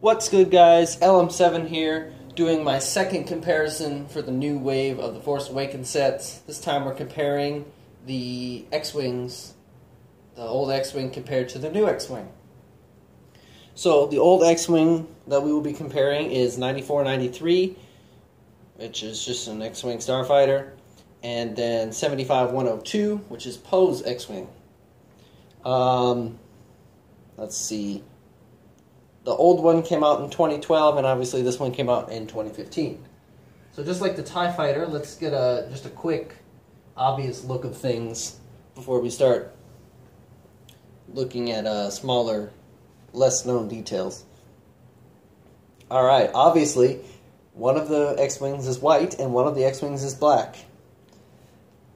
What's good, guys? LM7 here, doing my second comparison for the new wave of the Force Awakens sets. This time we're comparing the X-Wings, the old X-Wing compared to the new X-Wing. So the old X-Wing that we will be comparing is 9493, which is just an X-wing Starfighter, and then 75102, which is Poe's X-Wing. Let's see. The old one came out in 2012, and obviously this one came out in 2015. So just like the TIE Fighter, let's get just a quick, obvious look of things before we start looking at smaller, less-known details. Alright, obviously, one of the X-Wings is white, and one of the X-Wings is black.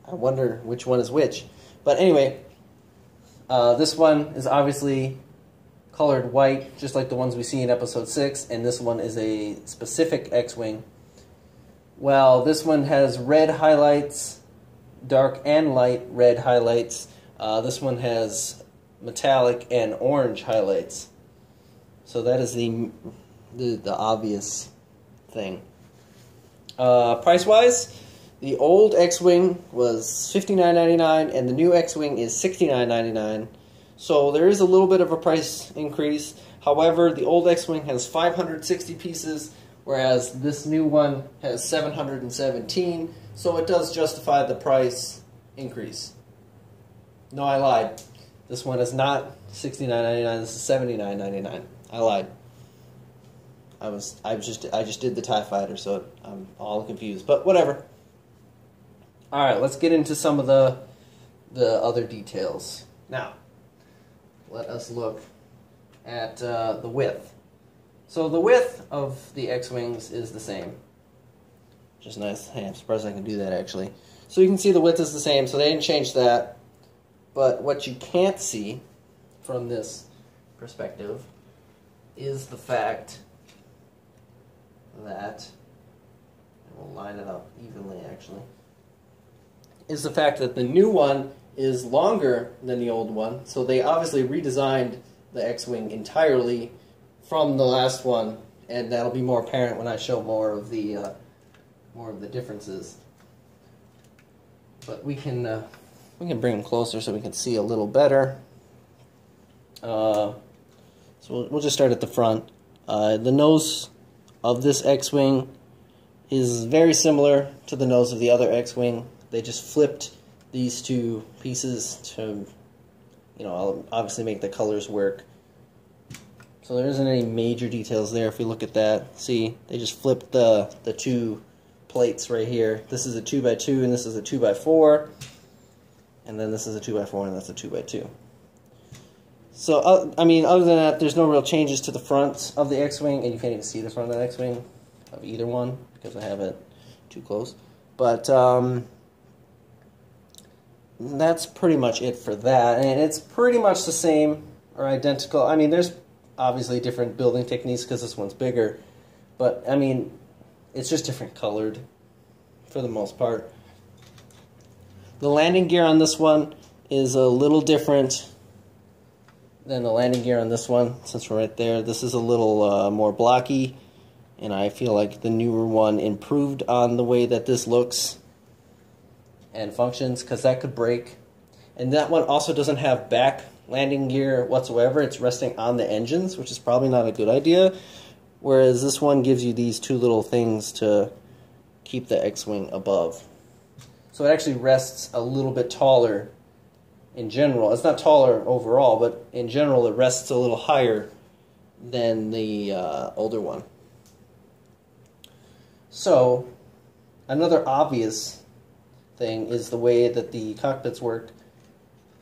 I wonder which one is which. But anyway, this one is obviously colored white, just like the ones we see in Episode 6, and this one is a specific X-Wing. Well, this one has red highlights, dark and light red highlights. This one has metallic and orange highlights. So that is the obvious thing. Price-wise, the old X-Wing was $59.99, and the new X-Wing is $69.99. So there is a little bit of a price increase. However, the old X-Wing has 560 pieces, whereas this new one has 717. So it does justify the price increase. No, I lied. This one is not $69.99. This is $79.99. I lied. I just did the TIE Fighter, so I'm all confused. But whatever. All right, let's get into some of the other details now. Let us look at the width. So the width of the X-Wings is the same. Which is nice. Hey, I'm surprised I can do that, actually. So you can see the width is the same, so they didn't change that. But what you can't see from this perspective is the fact that, and we'll line it up evenly, actually, is the fact that the new one is longer than the old one, so they obviously redesigned the X-Wing entirely from the last one, and that'll be more apparent when I show more of the differences. But we can bring them closer so we can see a little better. So we'll just start at the front. The nose of this X-Wing is very similar to the nose of the other X-Wing. They just flipped these two pieces to, obviously make the colors work. So there isn't any major details there if we look at that. See, they just flipped the two plates right here. This is a 2x2 and this is a 2x4. And then this is a 2x4 and that's a 2x2. So, I mean, other than that, there's no real changes to the front of the X-Wing, and you can't even see the front of the X-Wing of either one because I have it too close. But, that's pretty much it for that, and it's pretty much the same or identical. I mean, there's obviously different building techniques because this one's bigger, but I mean, it's just different colored for the most part. The landing gear on this one is a little different than the landing gear on this one, since we're right there. This is a little more blocky, and I feel like the newer one improved on the way that this looks and functions, because that could break. And that one also doesn't have back landing gear whatsoever. It's resting on the engines, which is probably not a good idea, whereas this one gives you these two little things to keep the X-Wing above. So it actually rests a little bit taller in general. It's not taller overall, but in general it rests a little higher than the older one. So another obvious thing is the way that the cockpits work.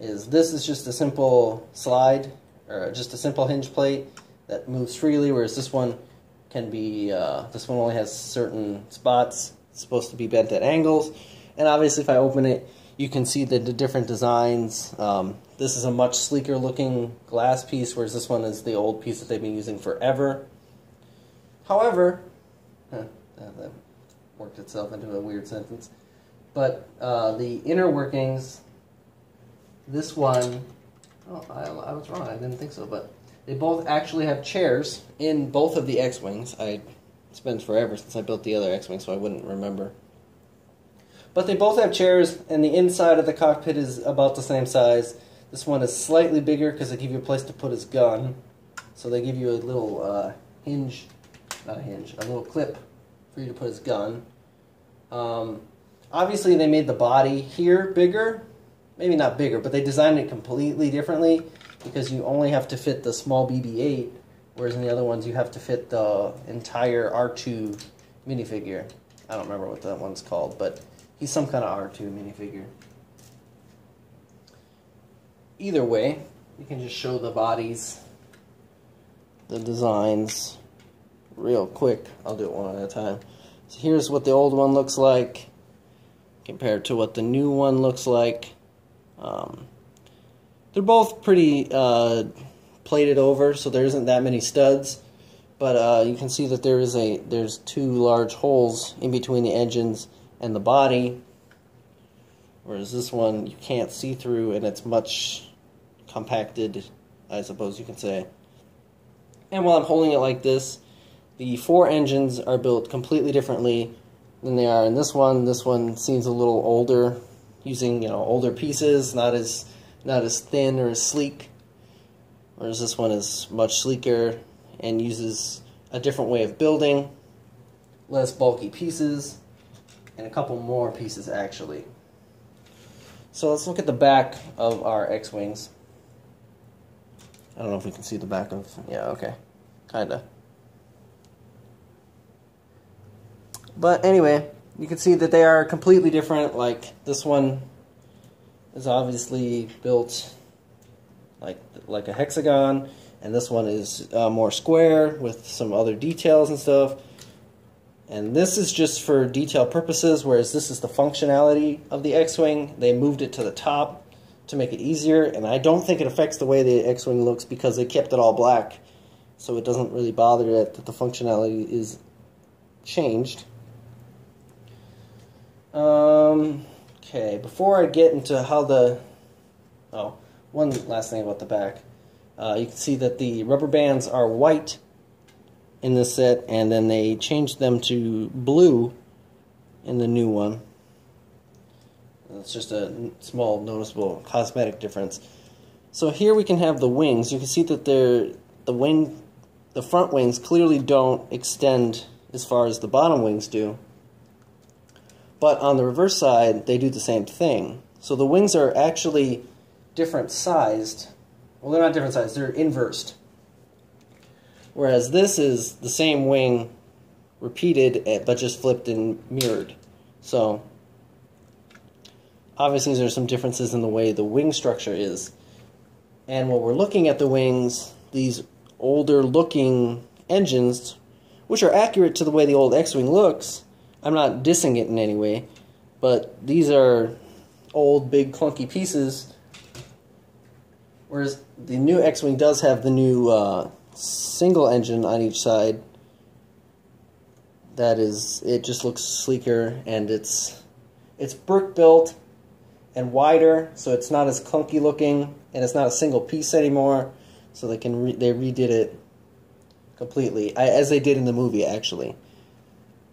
This is just a simple slide, or just a simple hinge plate that moves freely, whereas this one can be, this one only has certain spots. It's supposed to be bent at angles, and obviously if I open it, you can see the different designs. This is a much sleeker looking glass piece, whereas this one is the old piece that they've been using forever. However, that worked itself into a weird sentence. But the inner workings, this one, oh, I was wrong, I didn't think so, but They both actually have chairs in both of the X-wings. It's been forever since I built the other X-wing, so I wouldn't remember. But they both have chairs, and the inside of the cockpit is about the same size. This one is slightly bigger because they give you a place to put his gun. So they give you a little a little clip for you to put his gun. Obviously, they made the body here bigger. Maybe not bigger, but they designed it completely differently because you only have to fit the small BB-8, whereas in the other ones you have to fit the entire R2 minifigure. I don't remember what that one's called, but he's some kind of R2 minifigure. Either way, you can just show the bodies, the designs, real quick. I'll do it one at a time. So here's what the old one looks like compared to what the new one looks like. They're both pretty plated over, so there isn't that many studs. But you can see that there's two large holes in between the engines and the body, whereas this one you can't see through, and it's much compacted, I suppose you can say. And while I'm holding it like this, the four engines are built completely differently than they are in this one. This one seems a little older, using older pieces, not as thin or as sleek, whereas this one is much sleeker and uses a different way of building, less bulky pieces, and a couple more pieces actually. So let's look at the back of our X-wings. I don't know if we can see the back of, yeah, okay, kinda. But anyway, you can see that they are completely different. Like this one is obviously built like a hexagon, and this one is more square with some other details and stuff. And this is just for detail purposes, whereas this is the functionality of the X-wing. They moved it to the top to make it easier, and I don't think it affects the way the X-wing looks because they kept it all black, so it doesn't really bother it that the functionality is changed. Okay, before I get into how one last thing about the back. You can see that the rubber bands are white in this set, and then they changed them to blue in the new one. It's just a small noticeable cosmetic difference. So here we can have the wings. You can see that the front wings clearly don't extend as far as the bottom wings do. But on the reverse side, they do the same thing. So the wings are actually different sized. Well, they're not different sized, they're inversed. Whereas this is the same wing repeated, but just flipped and mirrored. So obviously there's some differences in the way the wing structure is. And when we're looking at the wings, these older looking engines, which are accurate to the way the old X-wing looks, I'm not dissing it in any way, but these are old, big, clunky pieces, whereas the new X-wing does have the new single engine on each side. It just looks sleeker, and it's brick built and wider, so it's not as clunky looking, and it's not a single piece anymore. So they redid it completely, as they did in the movie actually.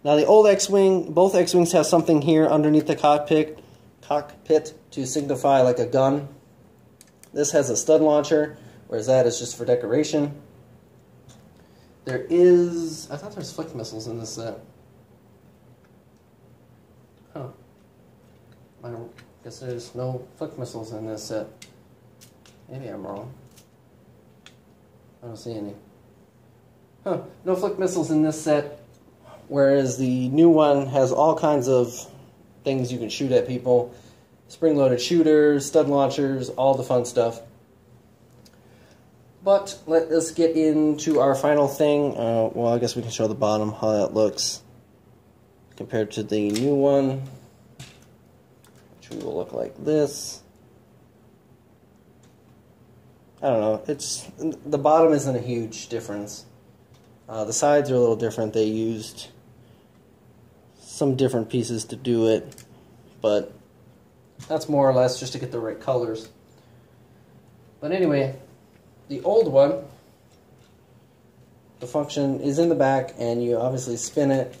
Now the old X-wing, both X-wings have something here underneath the cockpit to signify like a gun. This has a stud launcher, whereas that is just for decoration. I thought there was flick missiles in this set. Huh. I guess there's no flick missiles in this set. Maybe I'm wrong. I don't see any. Huh. No flick missiles in this set, whereas the new one has all kinds of things you can shoot at people. Spring-loaded shooters, stud launchers, all the fun stuff. But let us get into our final thing. Well, I guess we can show the bottom, how that looks compared to the new one, which will look like this. I don't know. The bottom isn't a huge difference. The sides are a little different. They used some different pieces to do it, but that's more or less just to get the right colors. But anyway, the old one the function is in the back, and you obviously spin it.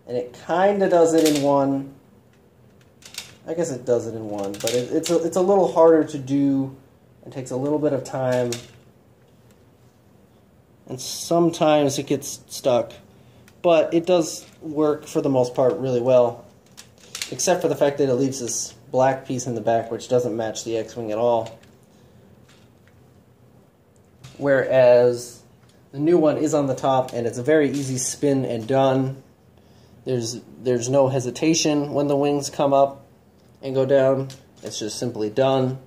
And it kind of does it in one. I guess it does it in one, but it's a little harder to do. It takes a little bit of time. And sometimes it gets stuck. But it does work for the most part really well. Except for the fact that it leaves this black piece in the back, which doesn't match the X-wing at all. Whereas the new one is on the top, and it's a very easy spin and done. There's no hesitation when the wings come up and go down. It's just simply done.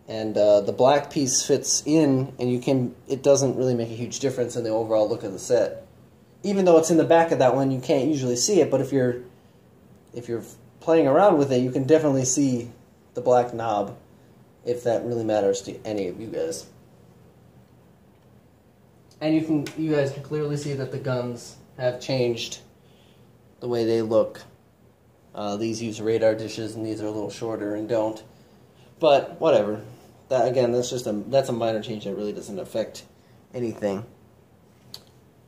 And the black piece fits in, and it doesn't really make a huge difference in the overall look of the set. Even though it's in the back of that one, you can't usually see it, but if you're playing around with it, you can definitely see the black knob, if that really matters to any of you guys. And you guys can clearly see that the guns have changed the way they look. These use radar dishes, and these are a little shorter and don't. But whatever. That again, that's a minor change that really doesn't affect anything.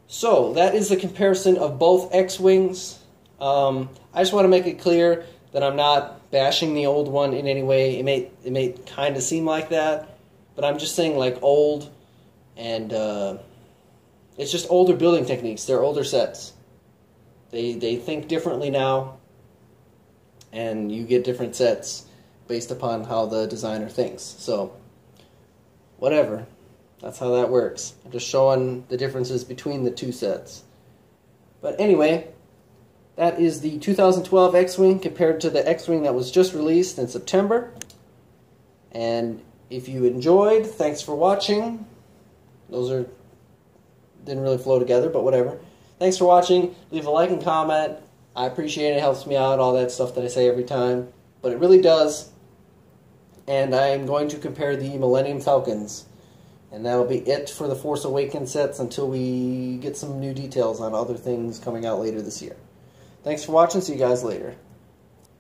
So that is the comparison of both X-wings. I just want to make it clear that I'm not bashing the old one in any way. It may kind of seem like that, but I'm just saying like old, and it's just older building techniques. They're older sets. They think differently now, and you get different sets based upon how the designer thinks. So, whatever. That's how that works. I'm just showing the differences between the two sets. But anyway, that is the 2012 X-wing compared to the X-wing that was just released in September. And if you enjoyed, thanks for watching. Those didn't really flow together, but whatever. Thanks for watching. Leave a like and comment. I appreciate it. It helps me out, all that stuff that I say every time. But it really does. And I'm going to compare the Millennium Falcons. And that will be it for the Force Awakens sets until we get some new details on other things coming out later this year. Thanks for watching. See you guys later.